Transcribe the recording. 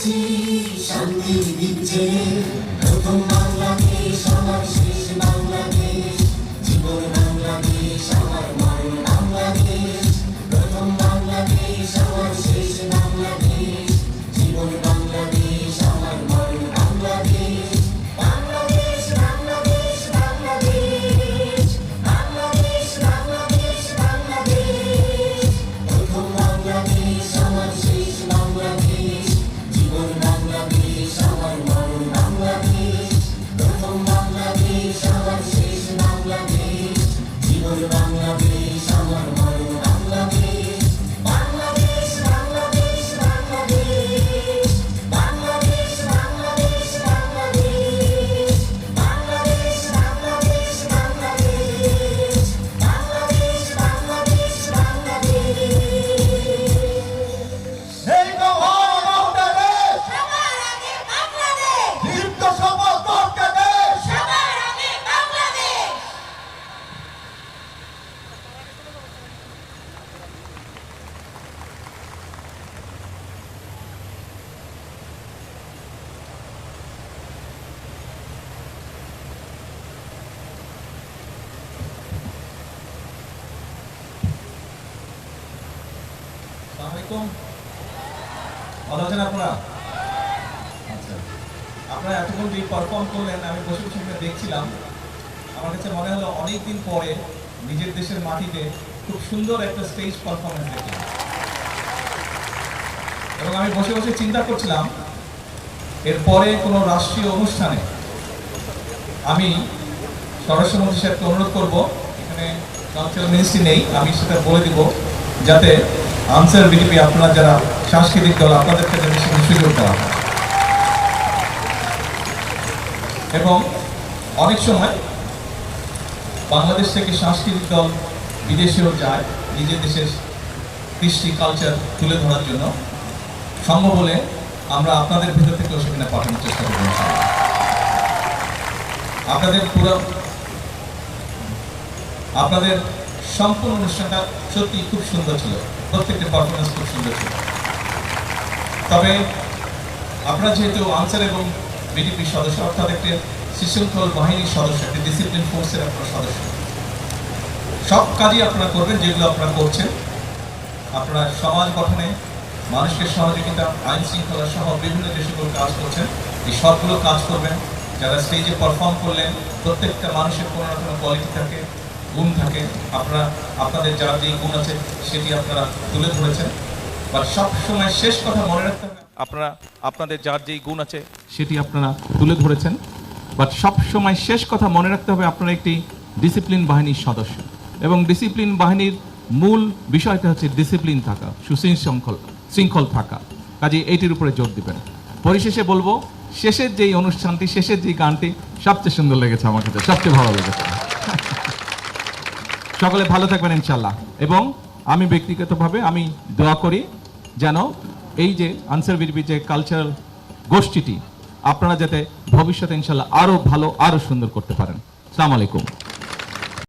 দেখছি শান্তির দিচ্ছে প্রথম বাংলাদেশ আমার শেষ বাংলাদেশ জীবন বাংলাদেশ আমার মরণ বাংলাদেশ প্রথম বাংলাদেশ আমার শেষ বাংলাদেশ জীবন বাংলাদেশ আমার মরণ বাংলাদেশ বাংলাদেশ বাংলাদেশ বাংলাদেশ বাংলাদেশ বাংলাদেশ বাংলাদেশ প্রথম বাংলাদেশ আমার শেষ বাংলাদেশ জীবন বাংলাদেশ আমার মরণ বাংলাদেশ প্রথম বাংলাদেশ আমার শেষ বাংলাদেশ জীবন বাংলাদেশ আমার মরণ বাংলাদেশ বাংলাদেশ বাংলাদেশ বাংলাদেশ বাংলাদেশ বাংলাদেশ বাংলাদেশ বাংলাদেশ বাংলাদেশ বাংলাদেশ বাংলাদেশ বাংলাদেশ বাংলাদেশ এই তো বাংলাদেশ সবার আগে বাংলাদেশ দীপ্ত সফল করতে দেশ সবার আগে বাংলাদেশ আসসালামু আলাইকুম। ভালো আছেন আপনারা? আচ্ছা, আপনারা এতক্ষণ যে পারফর্ম করলেন আমি বসে বসে দেখছিলাম, আমার কাছে মনে হলো অনেকদিন পরে নিজের দেশের মাটিতে খুব সুন্দর একটা স্টেজ পারফরমেন্স দেখলাম। এবং আমি বসে বসে চিন্তা করছিলাম এরপরে কোনো রাষ্ট্রীয় অনুষ্ঠানে আমি স্বরাষ্ট্রমন্ত্রী সাহেবকে অনুরোধ করবো, এখানে কালচারাল মিনিস্ট্রি নেই, আমি সেটা বলে দিব যাতে আনসার বিজেপি আপনারা যারা সাংস্কৃতিক দল আপনাদেরকে যাতে সুযোগ দেওয়া হয়। এবং অনেক সময় বাংলাদেশ থেকে সাংস্কৃতিক দল বিদেশেও যায় নিজের দেশের কৃষ্টি কালচার তুলে ধরার জন্য। সম্ভব হলে আমরা আপনাদের ভিতর থেকেও সেখানে পাঠানোর চেষ্টা করব। আপনাদের সম্পূর্ণ অনুষ্ঠানটা সত্যি খুব সুন্দর ছিল, প্রত্যেকটা পারফরমেন্স খুব সুন্দর ছিল। তবে আপনারা যেহেতু আনসার এবং বিজেপির সদস্য, অর্থাৎ একটি শৃঙ্খল বাহিনীর সদস্য, একটি ডিসিপ্লিন ফোর্সের আপনারা সদস্য, সব কাজই আপনারা করবেন যেগুলো আপনারা করছেন। আপনারা সমাজ গঠনে, মানুষকে সহযোগিতা, আইন শৃঙ্খলা সহ বিভিন্ন যে সকল কাজ করছেন, এই সবগুলো কাজ করবেন। যারা স্টেজে পারফর্ম করলেন, প্রত্যেকটা মানুষের কোনো না কোনো কোয়ালিটি থাকে, গুণ থাকে। আপনারা আপনাদের যার যে গুণ আছে সেটি আপনারা তুলে ধরেছেন। বা সব সময় শেষ কথা মনে রাখতে হবে, আপনারা আপনাদের যার যেই গুণ আছে সেটি আপনারা তুলে ধরেছেন। বাট সব সময় শেষ কথা মনে রাখতে হবে আপনারা একটি ডিসিপ্লিন বাহিনীর সদস্য, এবং ডিসিপ্লিন বাহিনীর মূল বিষয়টা হচ্ছে ডিসিপ্লিন থাকা, শৃঙ্খল থাকা। কাজে এইটির উপরে জোর দিবেন। পরিশেষে বলবো, শেষের যেই অনুষ্ঠানটি, শেষের যেই গানটি সবচেয়ে সুন্দর লেগেছে আমার কাছে, সবচেয়ে ভালো লেগেছে। সকলে ভালো থাকবেন ইনশাল্লাহ। এবং আমি ব্যক্তিগতভাবে আমি দোয়া করি যেন এই যে আনসার বিজেপি যে কালচারাল গোষ্ঠীটি আপনারা যাতে ভবিষ্যতে ইনশাল্লাহ আরো ভালো, আরো সুন্দর করতে পারেন। আসসালামু আলাইকুম।